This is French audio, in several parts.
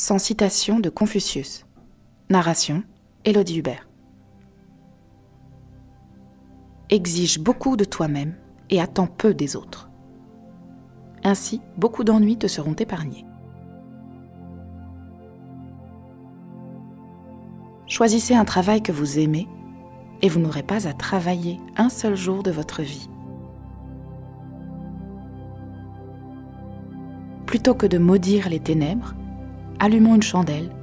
Sans citation de Confucius. Narration, Élodie Hubert. Exige beaucoup de toi-même et attends peu des autres. Ainsi, beaucoup d'ennuis te seront épargnés. Choisissez un travail que vous aimez et vous n'aurez pas à travailler un seul jour de votre vie. Plutôt que de maudire les ténèbres, allumons une chandelle,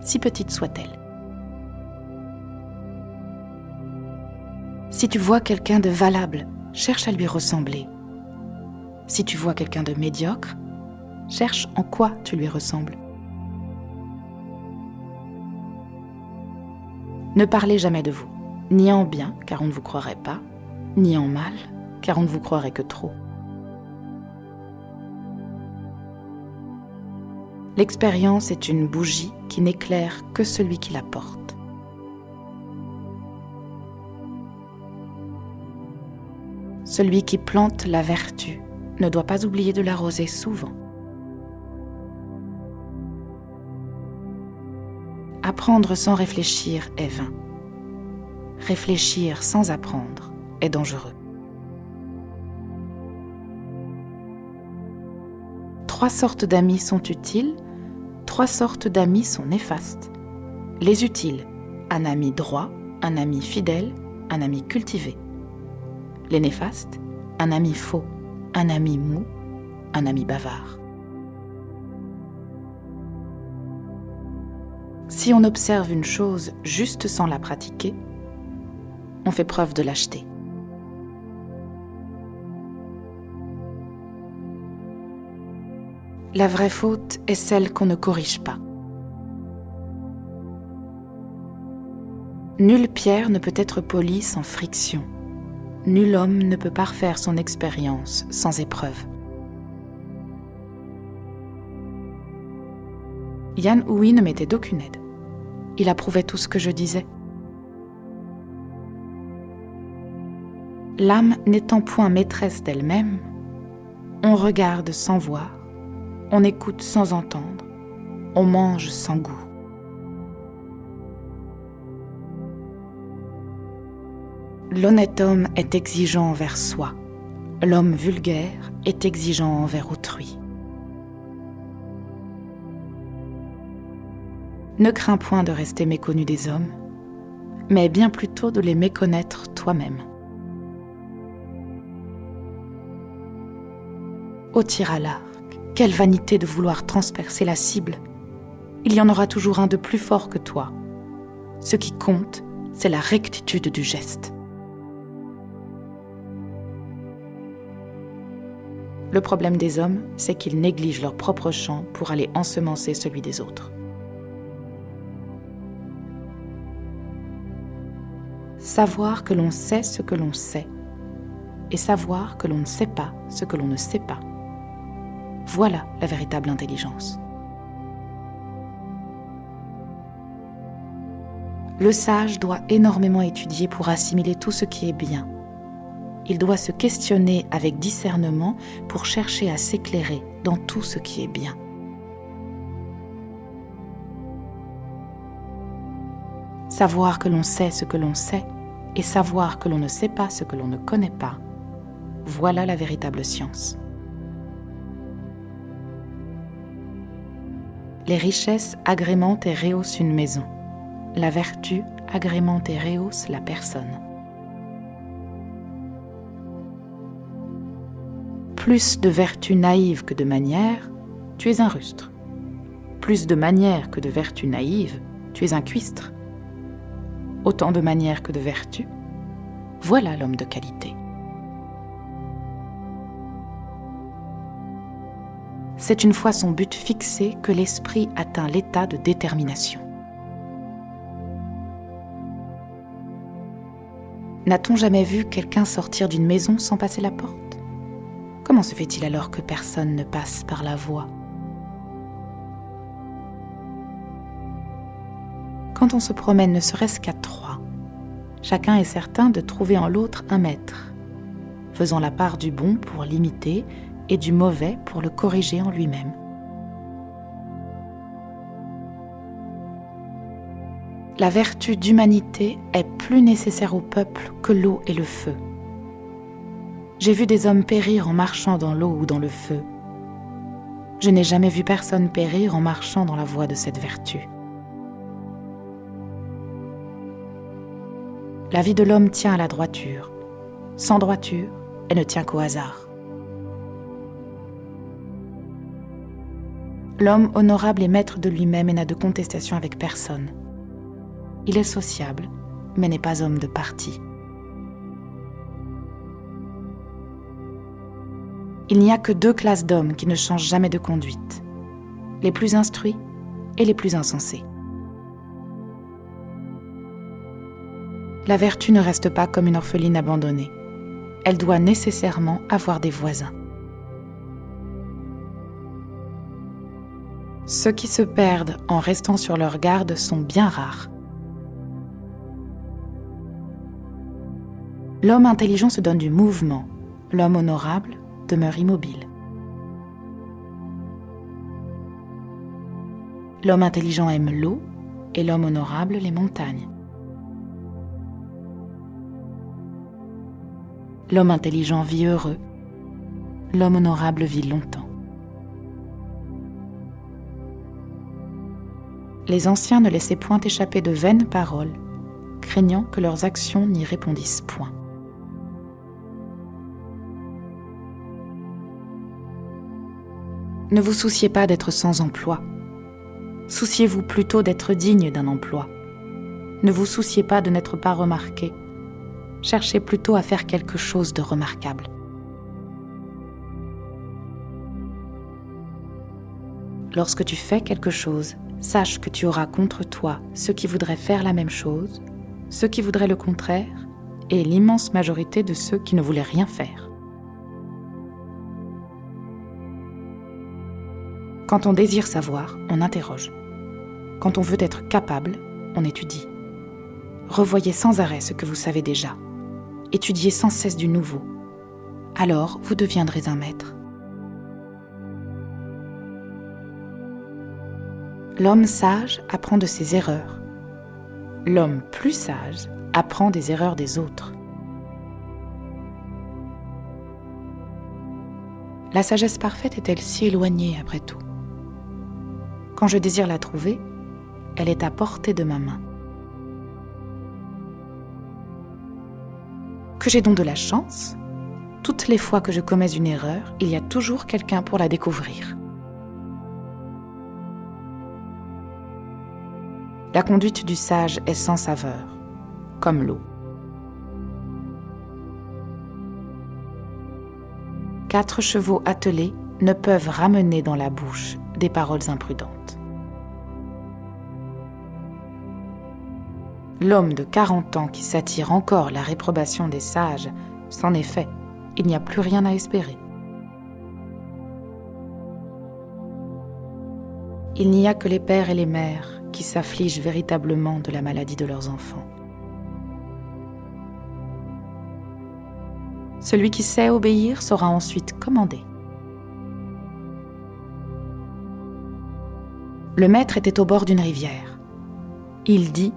si petite soit-elle. Si tu vois quelqu'un de valable, cherche à lui ressembler. Si tu vois quelqu'un de médiocre, cherche en quoi tu lui ressembles. Ne parlez jamais de vous, ni en bien, car on ne vous croirait pas, ni en mal, car on ne vous croirait que trop. L'expérience est une bougie qui n'éclaire que celui qui la porte. Celui qui plante la vertu ne doit pas oublier de l'arroser souvent. Apprendre sans réfléchir est vain. Réfléchir sans apprendre est dangereux. 3 sortes d'amis sont utiles, 3 sortes d'amis sont néfastes. Les utiles, un ami droit, un ami fidèle, un ami cultivé. Les néfastes, un ami faux, un ami mou, un ami bavard. Si on observe une chose juste sans la pratiquer, on fait preuve de lâcheté. La vraie faute est celle qu'on ne corrige pas. Nulle pierre ne peut être polie sans friction. Nul homme ne peut parfaire son expérience sans épreuve. Yan Hui ne m'était d'aucune aide. Il approuvait tout ce que je disais. L'âme n'étant point maîtresse d'elle-même, on regarde sans voir, on écoute sans entendre, on mange sans goût. L'honnête homme est exigeant envers soi, l'homme vulgaire est exigeant envers autrui. Ne crains point de rester méconnu des hommes, mais bien plutôt de les méconnaître toi-même. Ô tir à l'arc, quelle vanité de vouloir transpercer la cible. Il y en aura toujours un de plus fort que toi. Ce qui compte, c'est la rectitude du geste. Le problème des hommes, c'est qu'ils négligent leur propre champ pour aller ensemencer celui des autres. Savoir que l'on sait ce que l'on sait, et savoir que l'on ne sait pas ce que l'on ne sait pas. Voilà la véritable intelligence. Le sage doit énormément étudier pour assimiler tout ce qui est bien. Il doit se questionner avec discernement pour chercher à s'éclairer dans tout ce qui est bien. Savoir que l'on sait ce que l'on sait et savoir que l'on ne sait pas ce que l'on ne connaît pas, voilà la véritable science. Les richesses agrémentent et rehaussent une maison. La vertu agrémente et rehausse la personne. Plus de vertu naïve que de manière, tu es un rustre. Plus de manière que de vertu naïve, tu es un cuistre. Autant de manière que de vertu, voilà l'homme de qualité. C'est une fois son but fixé que l'esprit atteint l'état de détermination. N'a-t-on jamais vu quelqu'un sortir d'une maison sans passer la porte ? Comment se fait-il alors que personne ne passe par la voie ? Quand on se promène ne serait-ce qu'à 3, chacun est certain de trouver en l'autre un maître, faisant la part du bon pour l'imiter et du mauvais pour le corriger en lui-même. La vertu d'humanité est plus nécessaire au peuple que l'eau et le feu. J'ai vu des hommes périr en marchant dans l'eau ou dans le feu. Je n'ai jamais vu personne périr en marchant dans la voie de cette vertu. La vie de l'homme tient à la droiture. Sans droiture, elle ne tient qu'au hasard. L'homme honorable est maître de lui-même et n'a de contestation avec personne. Il est sociable, mais n'est pas homme de parti. Il n'y a que 2 classes d'hommes qui ne changent jamais de conduite, les plus instruits et les plus insensés. La vertu ne reste pas comme une orpheline abandonnée. Elle doit nécessairement avoir des voisins. Ceux qui se perdent en restant sur leur garde sont bien rares. L'homme intelligent se donne du mouvement, l'homme honorable demeure immobile. L'homme intelligent aime l'eau et l'homme honorable les montagnes. L'homme intelligent vit heureux, l'homme honorable vit longtemps. Les anciens ne laissaient point échapper de vaines paroles, craignant que leurs actions n'y répondissent point. Ne vous souciez pas d'être sans emploi. Souciez-vous plutôt d'être digne d'un emploi. Ne vous souciez pas de n'être pas remarqué. Cherchez plutôt à faire quelque chose de remarquable. Lorsque tu fais quelque chose, sache que tu auras contre toi ceux qui voudraient faire la même chose, ceux qui voudraient le contraire, et l'immense majorité de ceux qui ne voulaient rien faire. Quand on désire savoir, on interroge. Quand on veut être capable, on étudie. Revoyez sans arrêt ce que vous savez déjà. Étudiez sans cesse du nouveau. Alors, vous deviendrez un maître. L'homme sage apprend de ses erreurs. L'homme plus sage apprend des erreurs des autres. La sagesse parfaite est-elle si éloignée après tout ? Quand je désire la trouver, elle est à portée de ma main. Que j'ai donc de la chance, toutes les fois que je commets une erreur, il y a toujours quelqu'un pour la découvrir. La conduite du sage est sans saveur, comme l'eau. 4 chevaux attelés ne peuvent ramener dans la bouche des paroles imprudentes. L'homme de 40 ans qui s'attire encore la réprobation des sages, c'en est fait, il n'y a plus rien à espérer. Il n'y a que les pères et les mères qui s'affligent véritablement de la maladie de leurs enfants. Celui qui sait obéir saura ensuite commander. Le maître était au bord d'une rivière. Il dit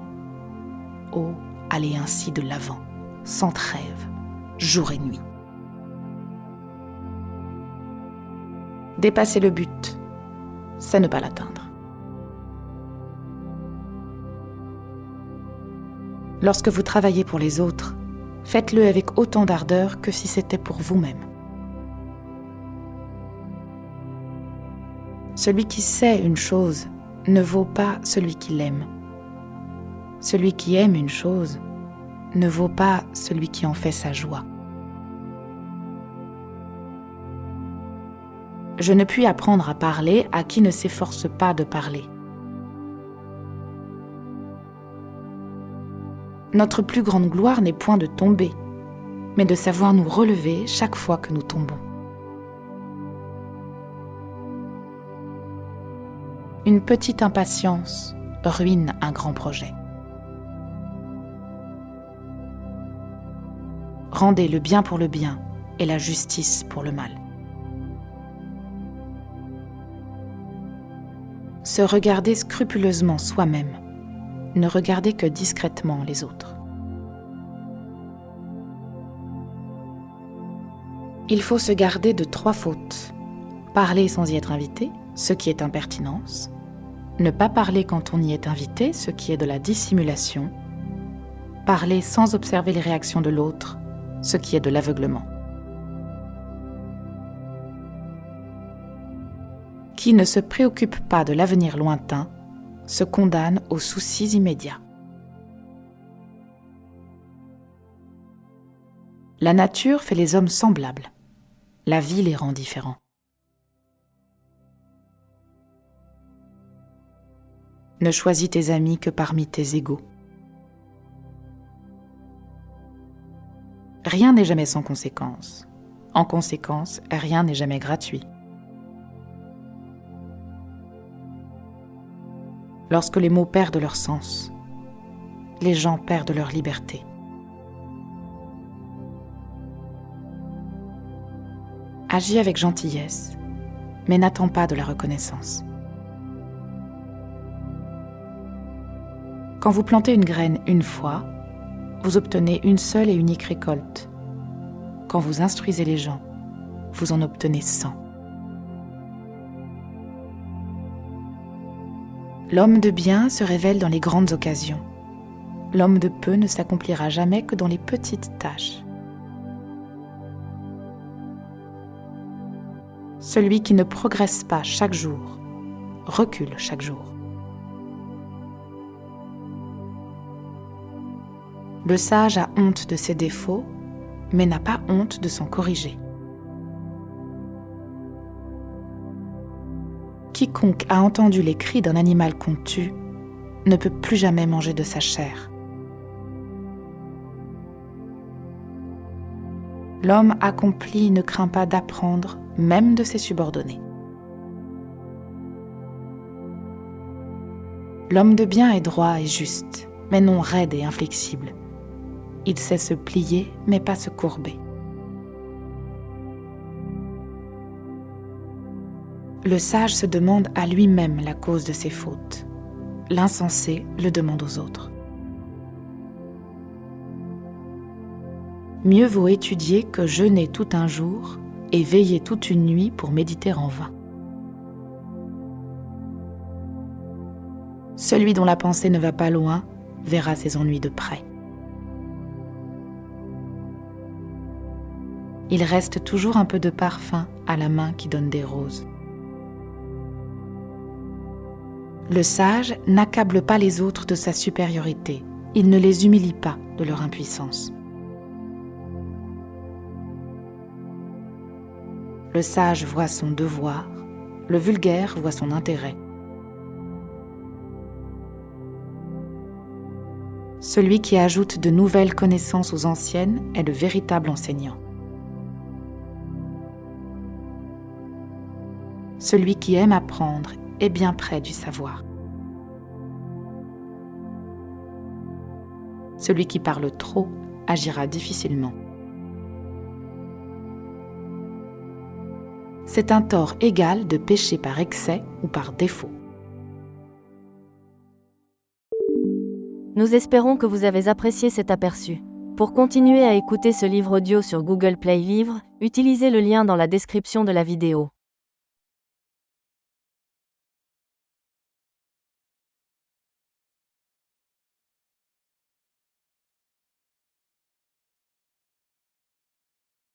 « Oh, allez ainsi de l'avant, sans trêve, jour et nuit. » Dépasser le but, c'est ne pas l'atteindre. Lorsque vous travaillez pour les autres, faites-le avec autant d'ardeur que si c'était pour vous-même. Celui qui sait une chose ne vaut pas celui qui l'aime. Celui qui aime une chose ne vaut pas celui qui en fait sa joie. Je ne puis apprendre à parler à qui ne s'efforce pas de parler. Notre plus grande gloire n'est point de tomber, mais de savoir nous relever chaque fois que nous tombons. Une petite impatience ruine un grand projet. Rendez le bien pour le bien et la justice pour le mal. Se regarder scrupuleusement soi-même, ne regardez que discrètement les autres. Il faut se garder de 3 fautes. Parler sans y être invité, ce qui est impertinence. Ne pas parler quand on y est invité, ce qui est de la dissimulation. Parler sans observer les réactions de l'autre, ce qui est de l'aveuglement. Qui ne se préoccupe pas de l'avenir lointain se condamne aux soucis immédiats. La nature fait les hommes semblables. La vie les rend différents. Ne choisis tes amis que parmi tes égaux. Rien n'est jamais sans conséquence. En conséquence, rien n'est jamais gratuit. Lorsque les mots perdent leur sens, les gens perdent leur liberté. Agis avec gentillesse, mais n'attends pas de la reconnaissance. Quand vous plantez une graine une fois, vous obtenez une seule et unique récolte. Quand vous instruisez les gens, vous en obtenez 100. L'homme de bien se révèle dans les grandes occasions. L'homme de peu ne s'accomplira jamais que dans les petites tâches. Celui qui ne progresse pas chaque jour, recule chaque jour. Le sage a honte de ses défauts, mais n'a pas honte de s'en corriger. Quiconque a entendu les cris d'un animal qu'on tue ne peut plus jamais manger de sa chair. L'homme accompli ne craint pas d'apprendre, même de ses subordonnés. L'homme de bien est droit et juste, mais non raide et inflexible. Il sait se plier, mais pas se courber. Le sage se demande à lui-même la cause de ses fautes. L'insensé le demande aux autres. Mieux vaut étudier que jeûner tout un jour et veiller toute une nuit pour méditer en vain. Celui dont la pensée ne va pas loin verra ses ennuis de près. Il reste toujours un peu de parfum à la main qui donne des roses. Le sage n'accable pas les autres de sa supériorité. Il ne les humilie pas de leur impuissance. Le sage voit son devoir, le vulgaire voit son intérêt. Celui qui ajoute de nouvelles connaissances aux anciennes est le véritable enseignant. Celui qui aime apprendre est bien près du savoir. Celui qui parle trop agira difficilement. C'est un tort égal de pécher par excès ou par défaut. Nous espérons que vous avez apprécié cet aperçu. Pour continuer à écouter ce livre audio sur Google Play Livres, utilisez le lien dans la description de la vidéo.